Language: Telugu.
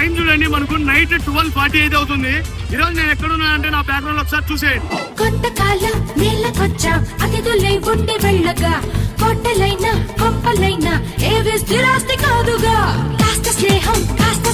టైం చూడండి, మనకు నైట్ 12:40 అవుతుంది. ఈ రోజు నేను ఎక్కడున్నా అంటే నా బ్యాక్గ్రౌండ్ లో ఒకసారి చూసేయండి. కొంతకాలం నేలకొచ్చా అతిథులై ఉండి వెళ్ళగా, కోటలైనా కొంపలైనా ఏవి స్థిరాస్తి కాదుగా. కాస్త స్నేహం కాస్త